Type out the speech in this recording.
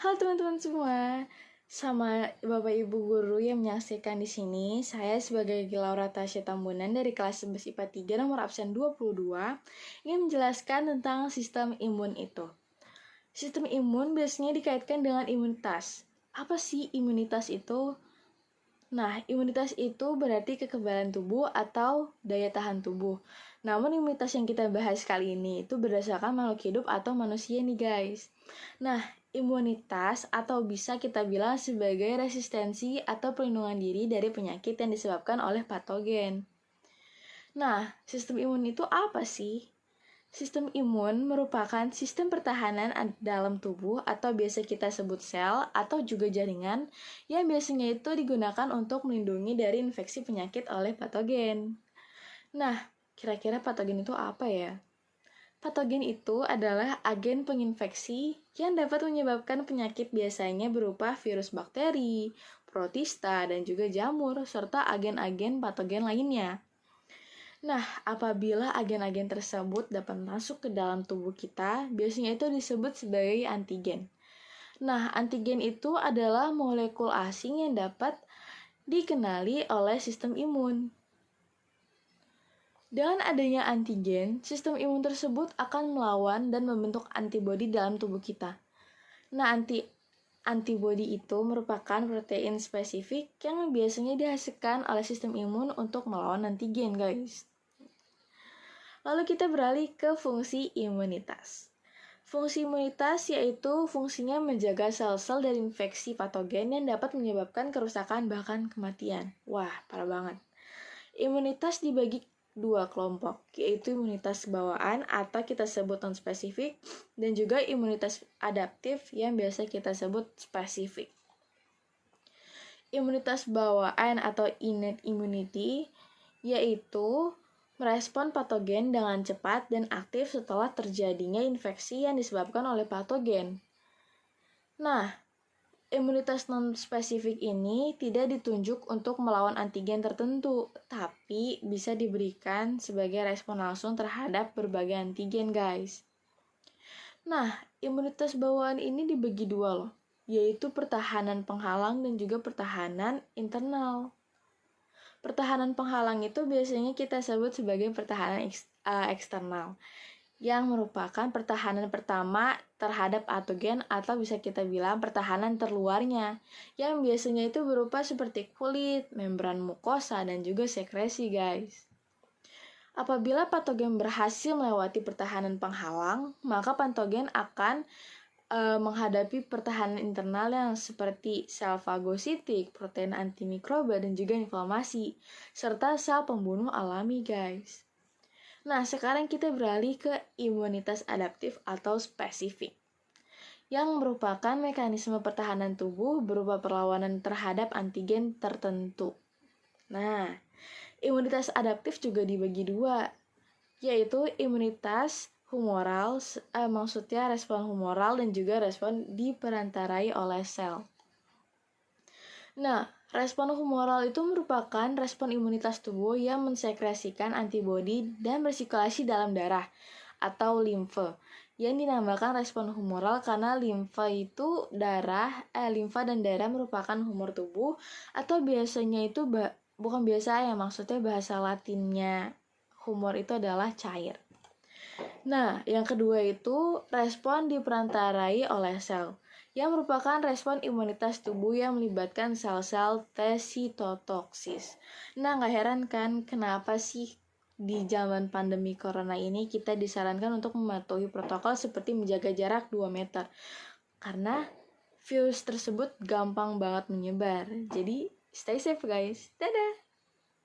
Halo teman-teman semua, sama Bapak Ibu Guru yang menyaksikan di sini, saya sebagai Laura Tasya Tambunan dari kelas 11 IPA 3 nomor absen 22 ingin menjelaskan tentang sistem imun itu. Sistem imun biasanya dikaitkan dengan imunitas. Apa sih imunitas itu? Nah, imunitas itu berarti kekebalan tubuh atau daya tahan tubuh. Namun imunitas yang kita bahas kali ini itu berdasarkan makhluk hidup atau manusia nih guys. Nah, imunitas atau bisa kita bilang sebagai resistensi atau perlindungan diri dari penyakit yang disebabkan oleh patogen. Nah, sistem imun itu apa sih? Sistem imun merupakan sistem pertahanan dalam tubuh atau biasa kita sebut sel atau juga jaringan yang biasanya itu digunakan untuk melindungi dari infeksi penyakit oleh patogen. Nah, kira-kira patogen itu apa ya? Patogen itu adalah agen penginfeksi yang dapat menyebabkan penyakit biasanya berupa virus bakteri, protista, dan juga jamur, serta agen-agen patogen lainnya. Nah, apabila agen-agen tersebut dapat masuk ke dalam tubuh kita, biasanya itu disebut sebagai antigen. Nah, antigen itu adalah molekul asing yang dapat dikenali oleh sistem imun. Dengan adanya antigen, sistem imun tersebut akan melawan dan membentuk antibodi dalam tubuh kita. Nah, antibodi itu merupakan protein spesifik yang biasanya dihasilkan oleh sistem imun untuk melawan antigen, guys. Lalu kita beralih ke fungsi imunitas. Fungsi imunitas yaitu fungsinya menjaga sel-sel dari infeksi patogen yang dapat menyebabkan kerusakan bahkan kematian. Wah, parah banget. Imunitas dibagi dua kelompok, yaitu imunitas bawaan atau kita sebut non-spesifik dan juga imunitas adaptif yang biasa kita sebut spesifik. Imunitas bawaan atau innate immunity yaitu merespon patogen dengan cepat dan aktif setelah terjadinya infeksi yang disebabkan oleh patogen. Nah, imunitas non-spesifik ini tidak ditunjuk untuk melawan antigen tertentu, tapi bisa diberikan sebagai respon langsung terhadap berbagai antigen, guys. Nah, imunitas bawaan ini dibagi dua loh, yaitu pertahanan penghalang dan juga pertahanan internal. Pertahanan penghalang itu biasanya kita sebut sebagai pertahanan eksternal, yang merupakan pertahanan pertama terhadap patogen atau bisa kita bilang pertahanan terluarnya, yang biasanya itu berupa seperti kulit, membran mukosa, dan juga sekresi, guys. Apabila patogen berhasil melewati pertahanan penghalang, maka patogen akan menghadapi pertahanan internal yang seperti sel fagositik, protein antimikroba, dan juga inflamasi, serta sel pembunuh alami, guys. Nah, sekarang kita beralih ke imunitas adaptif atau spesifik, yang merupakan mekanisme pertahanan tubuh berupa perlawanan terhadap antigen tertentu. Nah, imunitas adaptif juga dibagi dua, yaitu imunitas humoral, maksudnya respon humoral dan juga respon diperantarai oleh sel. Nah, respon humoral itu merupakan respon imunitas tubuh yang mensekresikan antibodi dan bersirkulasi dalam darah atau limfe, yang dinamakan respon humoral karena limfa dan darah merupakan humor tubuh, atau biasanya itu bukan biasa ya, maksudnya bahasa latinnya humor itu adalah cair. Nah, yang kedua itu respon diperantarai oleh sel, yang merupakan respon imunitas tubuh yang melibatkan sel-sel T sitotoksis. Nah, nggak heran kan kenapa sih di zaman pandemi corona ini kita disarankan untuk mematuhi protokol seperti menjaga jarak 2 meter. Karena virus tersebut gampang banget menyebar. Jadi, stay safe guys. Dadah!